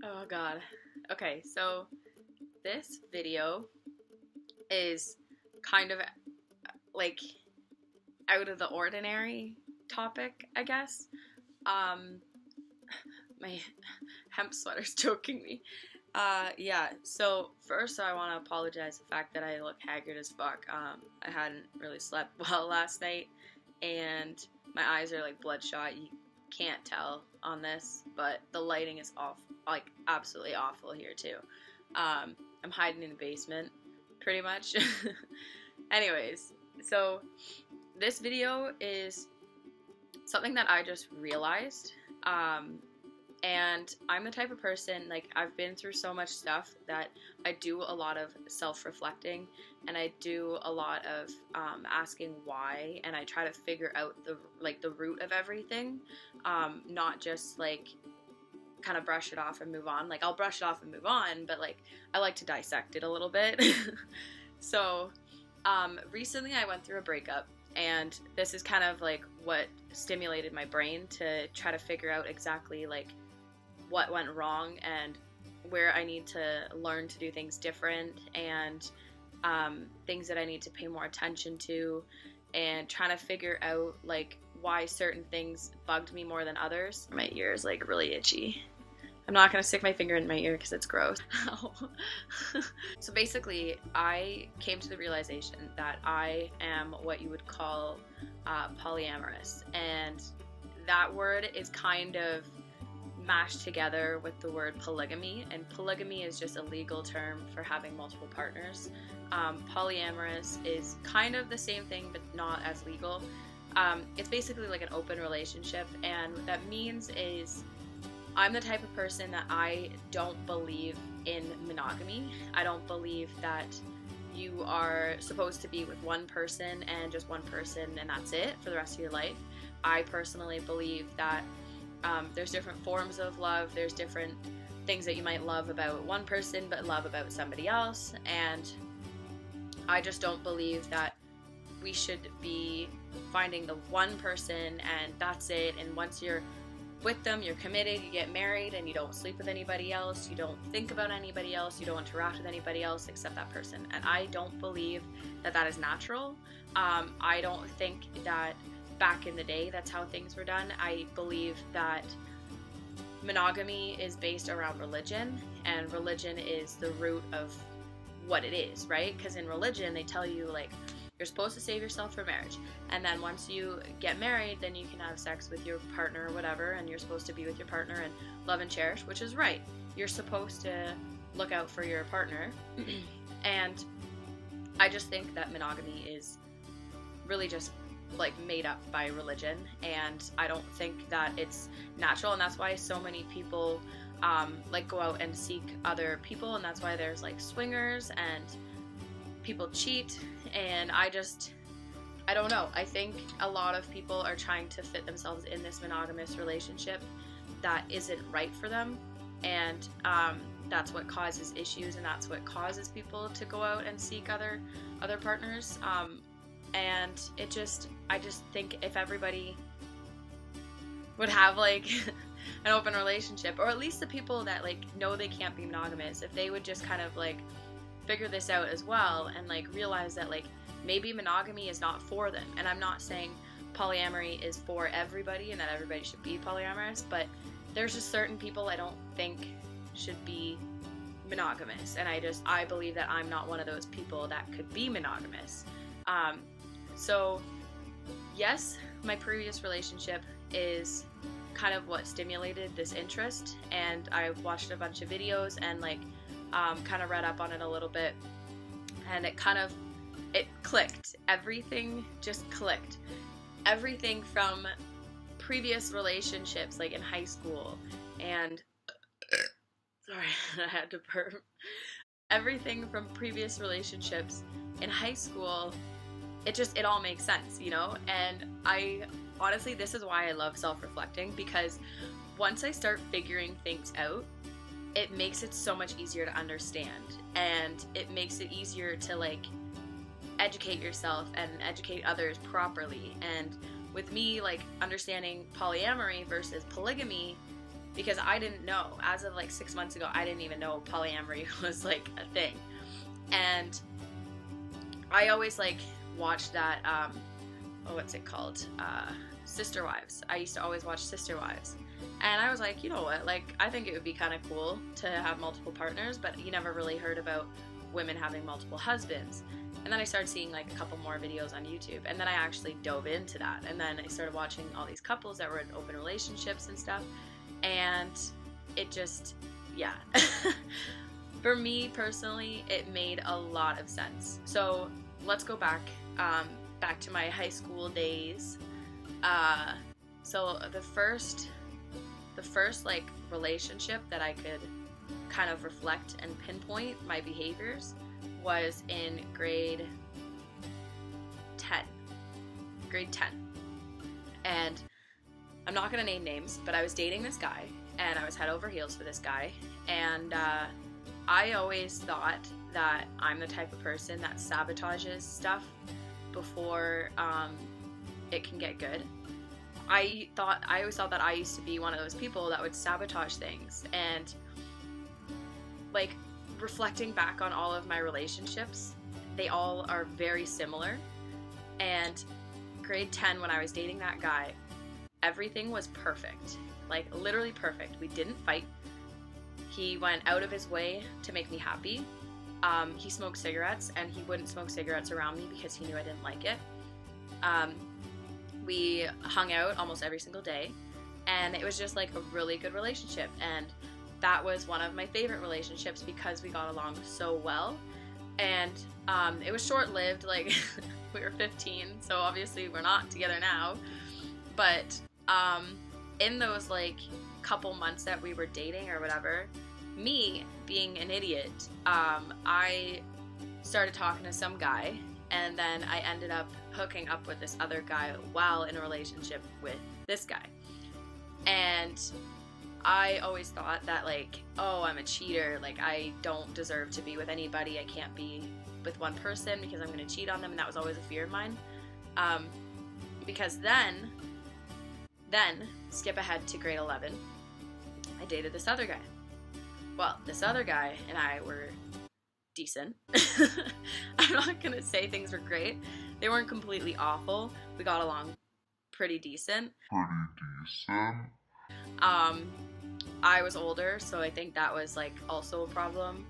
Oh god. Okay, so this video is kind of like out of the ordinary topic, I guess. Um, my hemp sweater's choking me. Yeah, so first I want to apologize the fact that I look haggard as fuck. I hadn't really slept well last night, and my eyes are like bloodshot. You can't tell on this, but the lighting is off, like absolutely awful here too. I'm hiding in the basement, pretty much. Anyways, so this video is something that I just realized. And I'm the type of person, like, I've been through so much stuff that I do a lot of self-reflecting, and I do a lot of asking why, and I try to figure out the root of everything, not just like kind of brush it off and move on. Like, I'll brush it off and move on, but like I like to dissect it a little bit. So recently I went through a breakup, and this is kind of like what stimulated my brain to try to figure out exactly like what went wrong and where I need to learn to do things different, and things that I need to pay more attention to, and trying to figure out like why certain things bugged me more than others. My ear is like really itchy. I'm not gonna stick my finger in my ear because it's gross. So basically, I came to the realization that I am what you would call polyamorous, and that word is kind of mashed together with the word polygamy, and polygamy is just a legal term for having multiple partners. Polyamorous is kind of the same thing but not as legal. It's basically like an open relationship, and what that means is I'm the type of person that I don't believe in monogamy. I don't believe that you are supposed to be with one person and just one person and that's it for the rest of your life. I personally believe that there's different forms of love. There's different things that you might love about one person but love about somebody else, and I just don't believe that we should be finding the one person and that's it, and once you're with them, you're committed, you get married, and you don't sleep with anybody else, you don't think about anybody else, you don't interact with anybody else except that person. And I don't believe that that is natural. I don't think that back in the day that's how things were done. I believe that monogamy is based around religion, and religion is the root of what it is, right? Because in religion they tell you like you're supposed to save yourself for marriage, and then once you get married, then you can have sex with your partner or whatever, and you're supposed to be with your partner and love and cherish, which is right. You're supposed to look out for your partner. And I just think that monogamy is really just like made up by religion, and I don't think that it's natural, and that's why so many people like go out and seek other people, and that's why there's like swingers and people cheat. And I don't know. I think a lot of people are trying to fit themselves in this monogamous relationship that isn't right for them, and that's what causes issues, and that's what causes people to go out and seek other partners. And I just think if everybody would have like an open relationship, or at least the people that like know they can't be monogamous, if they would just kind of like figure this out as well, and like realize that like maybe monogamy is not for them. And I'm not saying polyamory is for everybody and that everybody should be polyamorous, but there's just certain people I don't think should be monogamous, and I believe that I'm not one of those people that could be monogamous. So yes, my previous relationship is kind of what stimulated this interest, and I watched a bunch of videos and like kind of read up on it a little bit, and it clicked. Everything just clicked. Everything from previous relationships, like in high school, and sorry, I had to burp. Everything from previous relationships in high school, it all makes sense, you know? And I honestly, this is why I love self-reflecting, because once I start figuring things out, it makes it so much easier to understand, and it makes it easier to like educate yourself and educate others properly, and with me, like, understanding polyamory versus polygamy, because I didn't know, as of like 6 months ago, I didn't even know polyamory was like a thing. And I always like watched that, what's it called? Sister Wives. I used to always watch Sister Wives. And I was like, you know what, like, I think it would be kind of cool to have multiple partners, but you never really heard about women having multiple husbands. And then I started seeing like a couple more videos on YouTube, and then I actually dove into that. And then I started watching all these couples that were in open relationships and stuff, and it just, yeah. For me personally, it made a lot of sense. So let's go back to my high school days. So the first like relationship that I could kind of reflect and pinpoint my behaviors was in grade 10. And I'm not gonna name names, but I was dating this guy, and I was head over heels for this guy, and I always thought that I'm the type of person that sabotages stuff before it can get good. I always thought that I used to be one of those people that would sabotage things, and like, reflecting back on all of my relationships, they all are very similar. And grade 10, when I was dating that guy, everything was perfect, like literally perfect. We didn't fight. He went out of his way to make me happy. He smoked cigarettes, and he wouldn't smoke cigarettes around me because he knew I didn't like it. We hung out almost every single day, and it was just like a really good relationship. And that was one of my favorite relationships because we got along so well. And it was short-lived, like we were 15, so obviously we're not together now. But in those like couple months that we were dating or whatever, me being an idiot, I started talking to some guy, and then I ended up hooking up with this other guy while in a relationship with this guy. And I always thought that, like, oh, I'm a cheater, like, I don't deserve to be with anybody, I can't be with one person because I'm going to cheat on them, and that was always a fear of mine. Because then, skip ahead to grade 11, I dated this other guy. Well, this other guy and I were decent. I'm not going to say things were great. They weren't completely awful. We got along pretty decent. I was older, so I think that was like also a problem,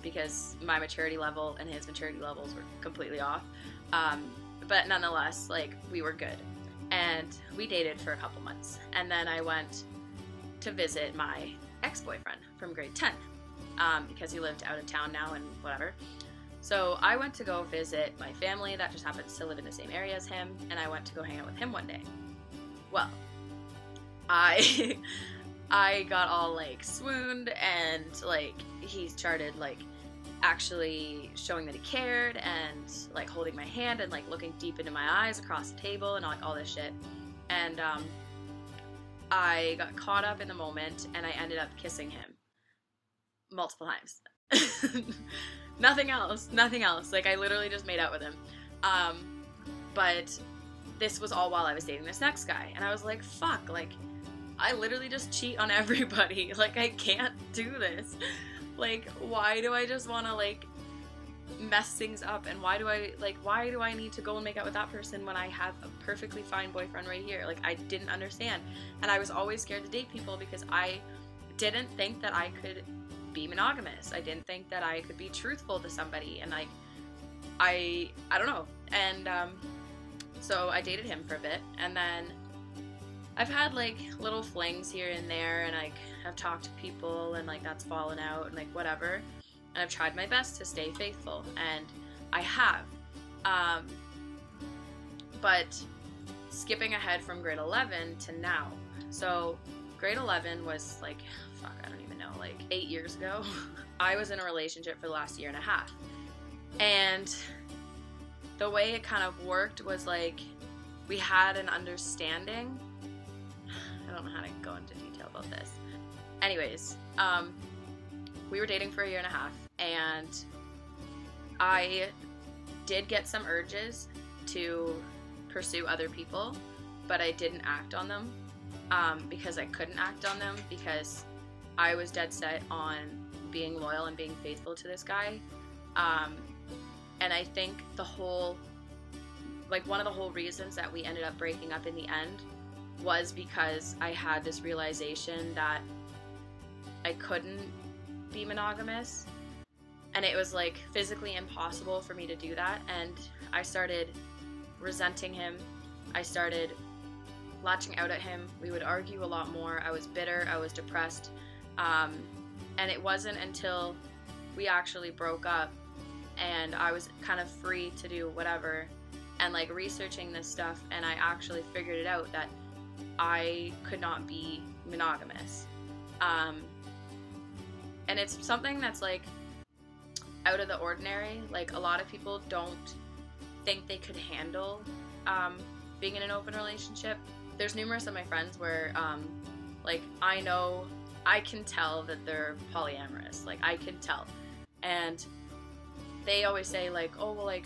because my maturity level and his maturity levels were completely off. But nonetheless, like, we were good, and we dated for a couple months, and then I went to visit my ex-boyfriend from grade 10, because he lived out of town now and whatever. So I went to go visit my family that just happens to live in the same area as him, and I went to go hang out with him one day. Well, I got all like swooned, and like he started like actually showing that he cared, and like holding my hand and like looking deep into my eyes across the table and like all this shit. And I got caught up in the moment, and I ended up kissing him multiple times. Nothing else. Like, I literally just made out with him. But this was all while I was dating this next guy, and I was like, fuck, like, I literally just cheat on everybody. Like, I can't do this. Like, why do I just want to, like, mess things up, and why do I need to go and make out with that person when I have a perfectly fine boyfriend right here? Like, I didn't understand. And I was always scared to date people because I didn't think that I could be monogamous. I didn't think that I could be truthful to somebody, and like, I don't know. And so I dated him for a bit, and then I've had like little flings here and there, and like I've talked to people, and like that's fallen out, and like whatever. And I've tried my best to stay faithful, and I have. But skipping ahead from grade 11 to now. So grade 11 was like, fuck, I don't even know, like 8 years ago. I was in a relationship for the last year and a half. And the way it kind of worked was like, we had an understanding. I don't know how to go into detail about this. Anyways, we were dating for a year and a half, and I did get some urges to pursue other people, but I didn't act on them because I couldn't act on them because I was dead set on being loyal and being faithful to this guy. And I think one of the whole reasons that we ended up breaking up in the end was because I had this realization that I couldn't be monogamous, and it was like physically impossible for me to do that. And I started resenting him. I started latching out at him. We would argue a lot more. I was bitter. I was depressed. And it wasn't until we actually broke up and I was kind of free to do whatever and like researching this stuff, and I actually figured it out that I could not be monogamous. And it's something that's like out of the ordinary. Like a lot of people don't think they could handle being in an open relationship. There's numerous of my friends where like I can tell that they're polyamorous. Like I can tell. And they always say like, oh well, like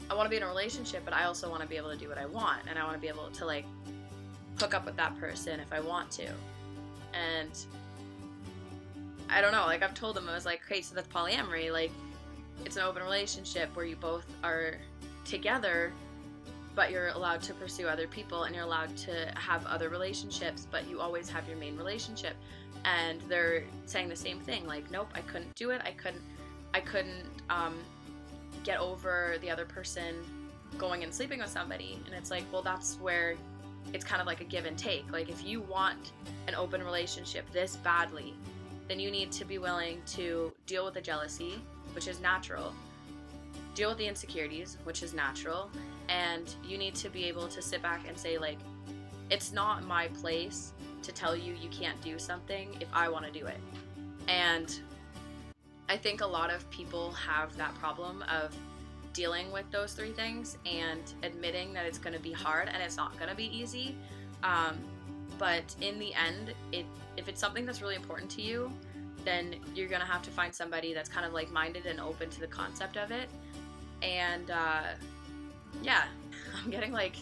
I want to be in a relationship, but I also want to be able to do what I want, and I want to be able to like hook up with that person if I want to. And I don't know, like I've told them, I was like, okay, so that's polyamory. Like it's an open relationship where you both are together, but you're allowed to pursue other people and you're allowed to have other relationships, but you always have your main relationship. And they're saying the same thing, like, nope, I couldn't do it. I couldn't get over the other person going and sleeping with somebody. And it's like, well, that's where it's kind of like a give and take. Like if you want an open relationship this badly, then you need to be willing to deal with the jealousy, which is natural, deal with the insecurities, which is natural, and you need to be able to sit back and say like, it's not my place to tell you you can't do something if I want to do it. And I think a lot of people have that problem of dealing with those three things and admitting that it's going to be hard and it's not going to be easy. But in the end, if it's something that's really important to you, then you're going to have to find somebody that's kind of like-minded and open to the concept of it. And yeah, I'm getting like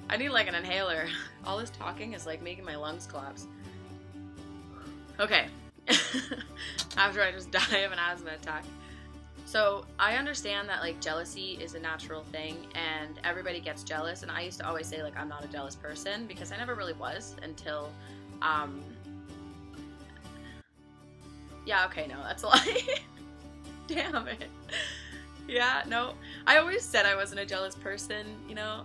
I need like an inhaler. All this talking is like making my lungs collapse. Okay. After I just die of an asthma attack. So I understand that like jealousy is a natural thing and everybody gets jealous, and I used to always say like I'm not a jealous person because I never really was until yeah, okay, no, that's a lie. Damn it. Yeah, no, I always said I wasn't a jealous person, you know.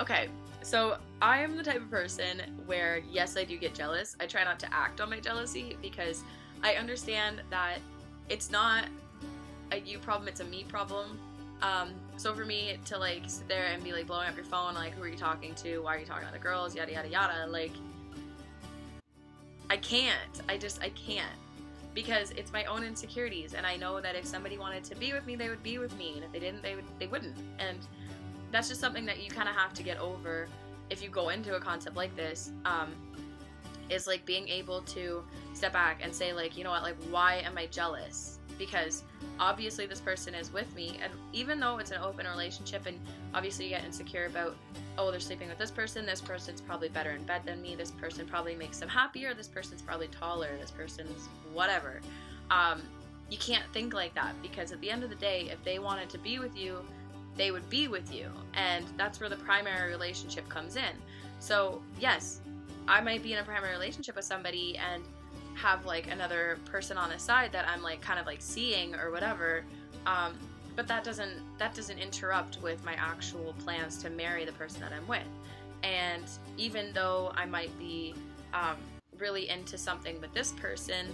Okay, so I am the type of person where, yes, I do get jealous. I try not to act on my jealousy because I understand that it's not a you problem, it's a me problem. So for me to like sit there and be like blowing up your phone, like, who are you talking to? Why are you talking to other girls? Yada, yada, yada. Like, I can't. I can't. Because it's my own insecurities, and I know that if somebody wanted to be with me, they would be with me, and if they didn't, they wouldn't. And that's just something that you kind of have to get over if you go into a concept like this, is like being able to step back and say like, you know what, like, why am I jealous? Because obviously this person is with me, and even though it's an open relationship and obviously you get insecure about, oh, they're sleeping with this person's probably better in bed than me, this person probably makes them happier, this person's probably taller, this person's whatever. You can't think like that, because at the end of the day, if they wanted to be with you, they would be with you, and that's where the primary relationship comes in. So yes, I might be in a primary relationship with somebody and have like another person on the side that I'm like kind of like seeing or whatever, but that doesn't interrupt with my actual plans to marry the person that I'm with. And even though I might be really into something with this person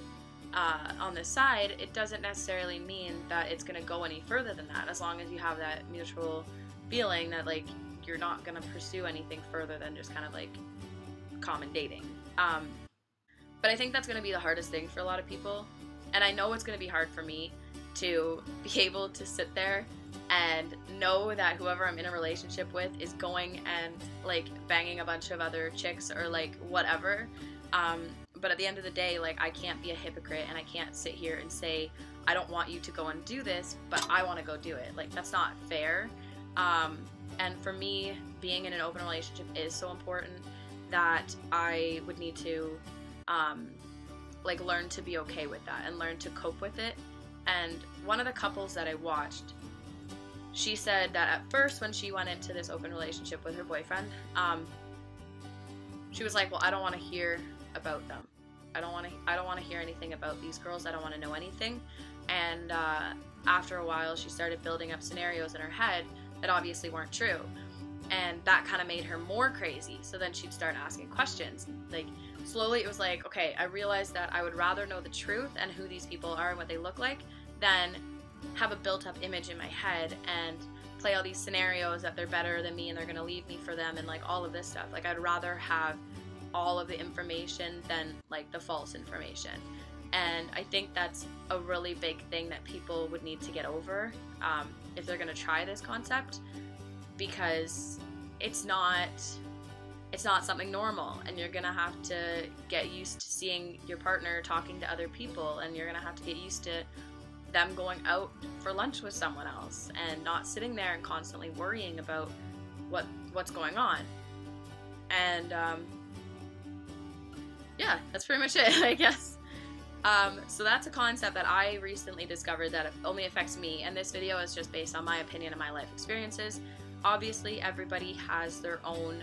on the side, it doesn't necessarily mean that it's going to go any further than that, as long as you have that mutual feeling that like you're not going to pursue anything further than just kind of like common dating. But I think that's going to be the hardest thing for a lot of people, and I know it's going to be hard for me to be able to sit there and know that whoever I'm in a relationship with is going and like banging a bunch of other chicks or like whatever, But at the end of the day, like, I can't be a hypocrite and I can't sit here and say, I don't want you to go and do this, but I want to go do it. Like, that's not fair. And for me, being in an open relationship is so important that I would need to, like, learn to be okay with that and learn to cope with it. And one of the couples that I watched, she said that at first when she went into this open relationship with her boyfriend, she was like, well, I don't want to hear about them. I don't want to hear anything about these girls. I don't want to know anything. And after a while, she started building up scenarios in her head that obviously weren't true. And that kind of made her more crazy. So then she'd start asking questions. Like, slowly it was like, okay, I realized that I would rather know the truth and who these people are and what they look like than have a built-up image in my head and play all these scenarios that they're better than me and they're going to leave me for them and, like, all of this stuff. Like, I'd rather have all of the information than, like, the false information. And I think that's a really big thing that people would need to get over if they're going to try this concept, because it's not something normal, and you're going to have to get used to seeing your partner talking to other people, and you're going to have to get used to them going out for lunch with someone else and not sitting there and constantly worrying about what's going on. And yeah, that's pretty much it, I guess. So that's a concept that I recently discovered that only affects me, and this video is just based on my opinion and my life experiences. Obviously, everybody has their own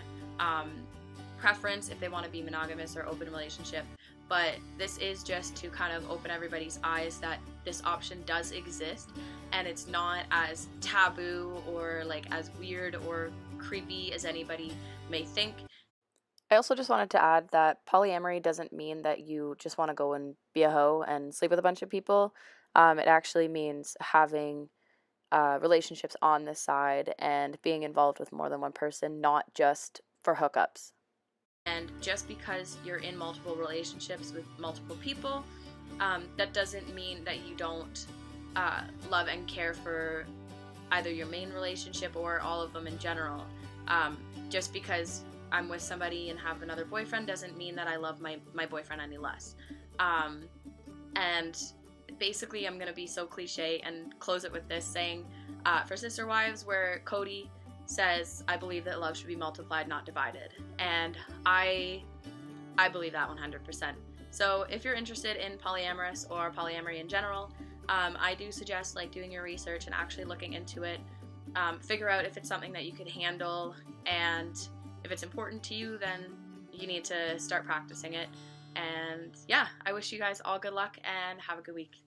preference if they want to be monogamous or open relationship, but this is just to kind of open everybody's eyes that this option does exist, and it's not as taboo or, like, as weird or creepy as anybody may think. I also just wanted to add that polyamory doesn't mean that you just want to go and be a hoe and sleep with a bunch of people. It actually means having relationships on the side and being involved with more than one person, not just for hookups. And just because you're in multiple relationships with multiple people, that doesn't mean that you don't love and care for either your main relationship or all of them in general. Just because I'm with somebody and have another boyfriend doesn't mean that I love my boyfriend any less. And basically, I'm going to be so cliche and close it with this saying, for Sister Wives, where Cody says, I believe that love should be multiplied, not divided. And I believe that 100%. So if you're interested in polyamorous or polyamory in general, I do suggest, like, doing your research and actually looking into it. Figure out if it's something that you could handle, and if it's important to you, then you need to start practicing it. And yeah, I wish you guys all good luck and have a good week.